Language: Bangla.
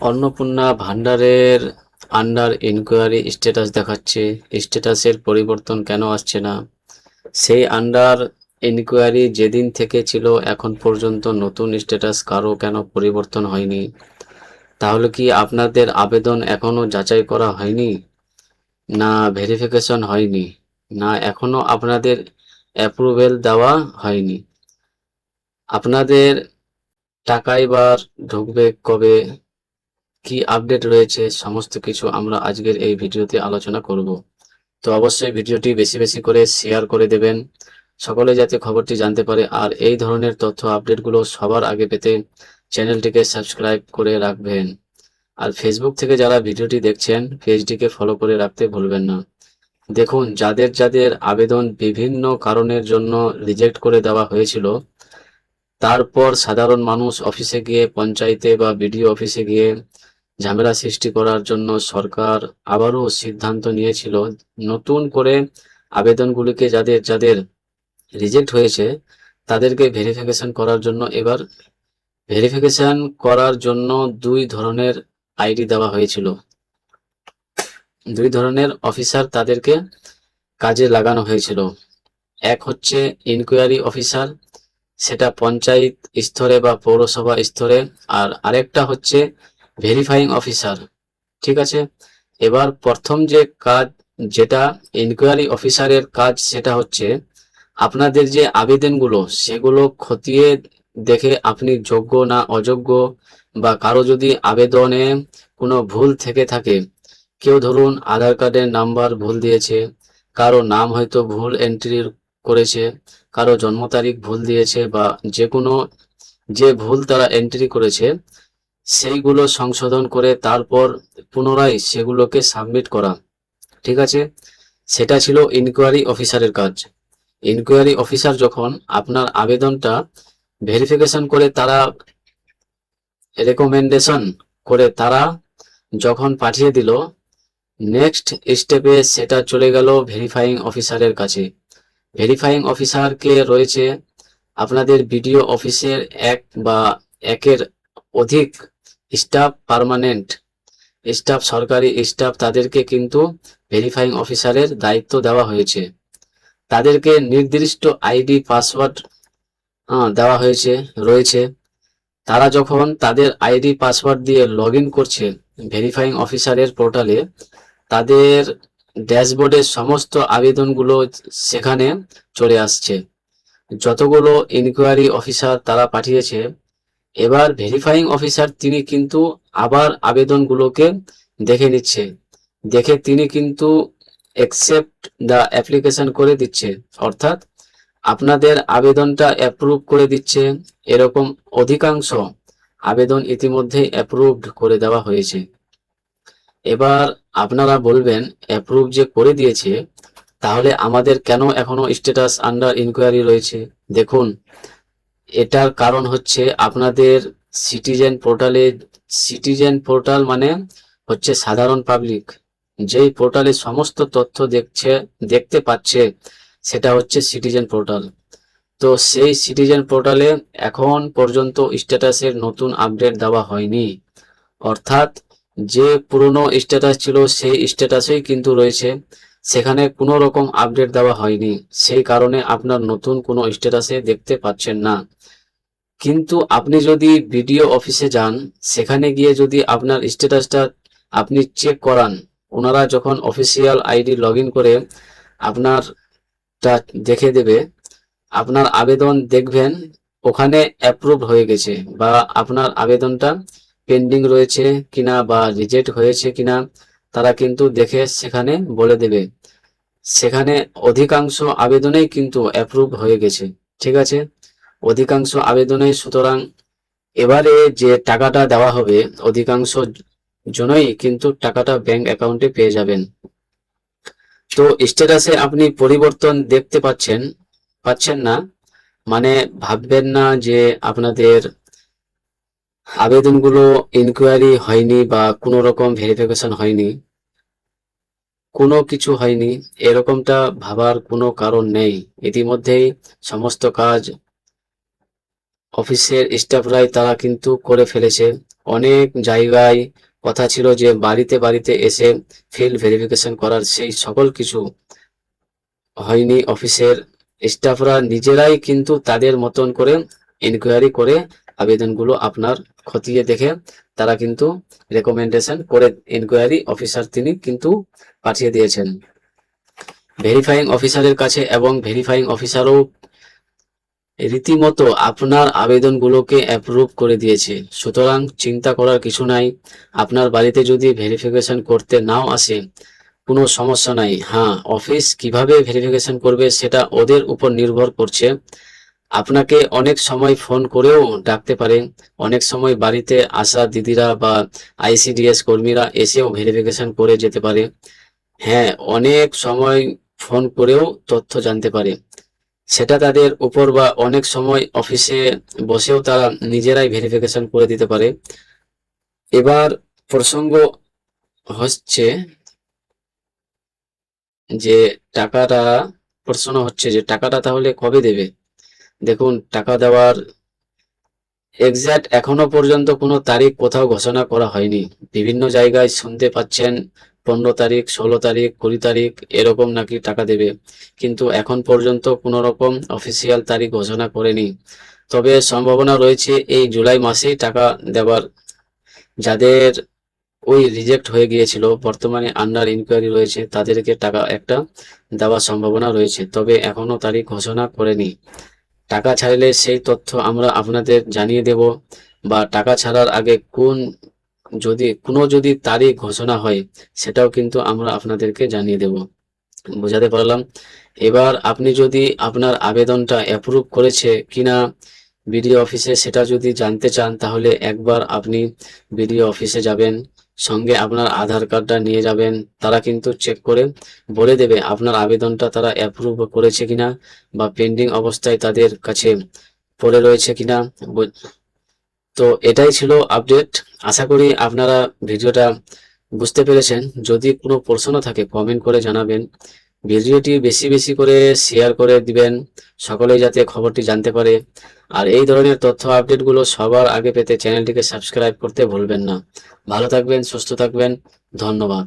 অন্নপূর্ণা ভান্ডারের আন্ডার ইনকোয়ারি স্ট্যাটাস দেখাচ্ছে। স্ট্যাটাসের পরিবর্তন কেন আসছে না? সেই আন্ডার ইনকোয়ারি যেদিন থেকে ছিল এখন পর্যন্ত নতুন স্ট্যাটাস কারো কেন পরিবর্তন হয়নি? তাহলে কি আপনাদের আবেদন এখনো যাচাই করা হয়নি, না ভেরিফিকেশন হয়নি, না এখনো আপনাদের অ্যাপ্রুভেল দেওয়া হয়নি? আপনাদের টাকা এবার ঢুকবে কবে, কি আপডেট রয়েছে, সমস্ত কিছু আমরা আজকের এই ভিডিওতে আলোচনা করব। তো অবশ্যই ভিডিওটি বেশি বেশি করে শেয়ার করে দেবেন, সকলে যাতে খবরটি জানতে পারে। আর এই ধরনের তথ্য আপডেটগুলো সবার আগে পেতে চ্যানেলটিকে সাবস্ক্রাইব করে রাখবেন। আর ফেসবুক থেকে যারা ভিডিওটি দেখছেন পেজটিকে ফলো করে রাখতে ভুলবেন না। দেখুন, যাদের যাদের আবেদন বিভিন্ন কারণের জন্য রিজেক্ট করে দেওয়া হয়েছিল, তারপর সাধারণ মানুষ অফিসে গিয়ে, পঞ্চায়েতে বা বিডিও অফিসে গিয়ে ঝামেলা সৃষ্টি করার জন্য সরকার আবারও সিদ্ধান্ত নিয়েছিল নতুন করে আবেদনগুলিকে যাদের যাদের রিজেক্ট হয়েছে তাদেরকে ভেরিফিকেশন করার জন্য। এবার ভেরিফিকেশন করার জন্য দুই ধরনের আইডি দেওয়া হয়েছিল, দুই ধরনের অফিসার তাদেরকে কাজে লাগানো হয়েছিল। এক হচ্ছে ইনকোয়ারি অফিসার, সেটা পঞ্চায়েত স্তরে বা পৌরসভা স্তরে, আর আরেকটা হচ্ছে ভেরিফাইং অফিসার। ঠিক আছে, এবার প্রথম যে কাজ, যেটা ইনকোয়ারি অফিসারের কাজ, সেটা হচ্ছে আপনাদের যে আবেদনগুলো সেগুলো খতিয়ে দেখে আপনি যোগ্য না অযোগ্য, বা কারো যদি আবেদনে কোনো ভুল থেকে থাকে, কেউ ধরুন আধার কার্ডের নাম্বার ভুল দিয়েছে, কারো নাম হয়তো ভুল এন্ট্রি করেছে, কারো জন্ম তারিখ ভুল দিয়েছে, বা যে কোনো যে ভুল তারা এন্ট্রি করেছে সেইগুলো সংশোধন করে তারপর পুনরায় সেগুলোকে সাবমিট করা। ঠিক আছে, সেটা ছিল ইনকোয়ারি অফিসারের কাজ। ইনকোয়ারি অফিসার যখন আপনার আবেদনটা ভেরিফিকেশন করে, তারা রেকমেন্ডেশন করে তারা যখন পাঠিয়ে দিল, নেক্সট স্টেপে সেটা চলে গেল ভেরিফাইং অফিসারের কাছে। ভেরিফাইং অফিসারকে রয়েছে আপনাদের বিডিও অফিসের এক বা একের অধিক স্টাফ, পার্মানেন্ট স্টাফ, সরকারি স্টাফ, তাদেরকে কিন্তু ভেরিফাইং অফিসারের দায়িত্ব দেওয়া হয়েছে। তাদেরকে নির্দিষ্ট আইডি পাসওয়ার্ড দেওয়া হয়েছে রয়েছে। তারা যখন তাদের আইডি পাসওয়ার্ড দিয়ে লগ ইন করছে ভেরিফাইং অফিসারের পোর্টালে, তাদের ড্যাশবোর্ডের সমস্ত আবেদনগুলো সেখানে চলে আসছে, যতগুলো ইনকোয়ারি অফিসার তারা পাঠিয়েছে। এবার ভেরিফাইং অফিসার তিনি কিন্তু আবার আবেদনগুলোকে দেখে নিচ্ছে, দেখে তিনি কিন্তু অ্যাকসেপ্ট দ্য অ্যাপ্লিকেশন করে দিচ্ছে, অর্থাৎ আপনাদের আবেদনটা অ্যাপ্রুভ করে দিচ্ছে। এরকম অধিকাংশ আবেদন ইতিমধ্যেই অ্যাপ্রুভড করে দেওয়া হয়েছে। এবার আপনারা বলবেন, অ্যাপ্রুভ যে করে দিয়েছে তাহলে আমাদের কেন এখনো স্ট্যাটাস আন্ডার ইনকোয়ারি রয়েছে? দেখুন, এটার কারণ হচ্ছে আপনাদের সিটিজেন পোর্টালে, সিটিজেন পোর্টাল মানে হচ্ছে সাধারণ পাবলিক যেই পোর্টালে সমস্ত তথ্য দেখতে পাচ্ছে, সেটা হচ্ছে সিটিজেন পোর্টাল। তো সেই সিটিজেন পোর্টালে এখন পর্যন্ত স্ট্যাটাসের নতুন আপডেট দেওয়া হয়নি, অর্থাৎ যে পুরনো স্ট্যাটাস ছিল সেই স্ট্যাটাসেই কিন্তু রয়েছে, সেখানে কোনো রকম আপডেট দেওয়া হয়নি। সেই কারণে আপনার নতুন কোনো স্ট্যাটাসে দেখতে পাচ্ছেন না। কিন্তু আপনি যদি বিডিও অফিসে যান, সেখানে গিয়ে যদি আপনার স্ট্যাটাসটা আপনি চেক করান, ওনারা যখন অফিসিয়াল আইডি লগ ইন করে আপনারটা দেখে দেবে, আপনার আবেদন দেখবেন ওখানে অ্যাপ্রুভ হয়ে গেছে, বা আপনার আবেদনটা পেন্ডিং রয়েছে কিনা বা রিজেক্ট হয়েছে কিনা তারা কিন্তু দেখে সেখানে বলে দেবে। সেখানে অধিকাংশ আবেদনেই কিন্তু অ্যাপ্রুভ হয়ে গেছে। ঠিক আছে, অধিকাংশ আবেদনে। সুতরাং এবারে যে টাকাটা দেওয়া হবে, অধিকাংশ জনই কিন্তু টাকাটা ব্যাংক অ্যাকাউন্টে পেয়ে যাবেন। তো স্ট্যাটাসে আপনি পরিবর্তন দেখতে পাচ্ছেন না মানে ভাববেন না যে আপনাদের আবেদনগুলো ইনকোয়ারি হয়নি বা কোনো রকম ভেরিফিকেশন হয়নি, কোনো কিছু হয়নি, এরকমটা ভাবার কোনো কারণ নেই। ইতিমধ্যেই সমস্ত কাজ অফিসের স্টাফরাই তারা কিন্তু করে ফেলেছে। অনেক জায়গায় কথা ছিল যে বাড়িতে বাড়িতে এসে ফিল্ড ভেরিফিকেশন করার, সেই সকল কিছু হয়নি। অফিসের স্টাফরা নিজেরাই কিন্তু তাদের মতন করে ইনকোয়ারি করে আবেদনগুলো আপনার খতিয়ে দেখে তারা কিন্তু রেকমেন্ডেশন করে ইনকোয়ারি অফিসার তিনি কিন্তু পাঠিয়ে দিয়েছেন ভেরিফাইং অফিসারের কাছে, এবং ভেরিফাইং অফিসারও রীতিমতো আপনার আবেদনগুলোকে অ্যাপ্রুভ করে দিয়েছে। সুতরাং চিন্তা করার কিছু নাই। আপনার বাড়িতে যদি ভেরিফিকেশন করতে নাও আসে, কোনো সমস্যা নাই। হ্যাঁ, অফিস কিভাবে ভেরিফিকেশন করবে সেটা ওদের উপর নির্ভর করছে। আপনাকে অনেক সময় ফোন করেও ডাকতে পারে, অনেক সময় বাড়িতে আসা দিদিরা বা আইসিডিএস কর্মীরা এসেও ভেরিফিকেশন করে যেতে পারে। হ্যাঁ, অনেক সময় ফোন করেও তথ্য জানতে পারে, সেটা তাদের উপর, বা অনেক সময় অফিসে বসেও তারা নিজেরাই ভেরিফিকেশন করে দিতে পারে। এবার প্রসঙ্গ হচ্ছে যে টাকাটা, প্রশ্ন হচ্ছে যে টাকাটা তাহলে কবে দেবে। দেখুন, টাকা দেওয়ার এক্সাক্ট এখনো পর্যন্ত কোনো তারিখ কোথাও ঘোষণা করা হয়নি। বিভিন্ন জায়গায় শুনতে পাচ্ছেন 15 তারিখ, 16 তারিখ, 20 তারিখ এরকম নাকি টাকা দেবে, কিন্তু এখন পর্যন্ত কোনো রকম অফিসিয়াল তারিখ ঘোষণা করেনি। তবে সম্ভাবনা রয়েছে এই জুলাই মাসেই টাকা দেওয়ার। যাদের ওই রিজেক্ট হয়ে গিয়েছিল, বর্তমানে আন্ডার ইনকোয়ারি রয়েছে, তাদেরকে টাকা একটা দেওয়ার সম্ভাবনা রয়েছে, তবে এখনো তারিখ ঘোষণা করেনি। টাকা ছাড়লে সেই তথ্য আমরা আপনাদের জানিয়ে দেব, বা টাকা ছাড়ার আগে যদি তারিখ ঘোষণা হয়, সেটাও কিন্তু আমরা আপনাদেরকে জানিয়ে দেব। বোঝাতে পারলাম? এবার আপনি যদি আপনার আবেদনটা অ্যাপ্রুভ করেছে কিনা বিডিও অফিসে সেটা যদি জানতে চান, তাহলে একবার আপনি বিডিও অফিসে যাবেন, সঙ্গে আপনার আধার কার্ডটা নিয়ে যাবেন। তারা কিন্তু চেক করে বলে দেবে আপনার আবেদনটা তারা অ্যাপ্রুভ করেছে কিনা, বা পেন্ডিং অবস্থায় তাদের কাছে পড়ে রয়েছে কিনা। তো এটাই ছিল আপডেট। আশা করি আপনারা ভিডিওটা বুঝতে পেরেছেন। যদি কোনো প্রশ্ন থাকে কমেন্ট করে জানাবেন। ভিডিওটি বেশি বেশি করে শেয়ার করে দিবেন, সকলেই যাতে খবরটি জানতে পারে। আর এই ধরনের তথ্য আপডেটগুলো সবার আগে পেতে চ্যানেলটিকে সাবস্ক্রাইব করতে ভুলবেন না। ভালো থাকবেন, সুস্থ থাকবেন। ধন্যবাদ।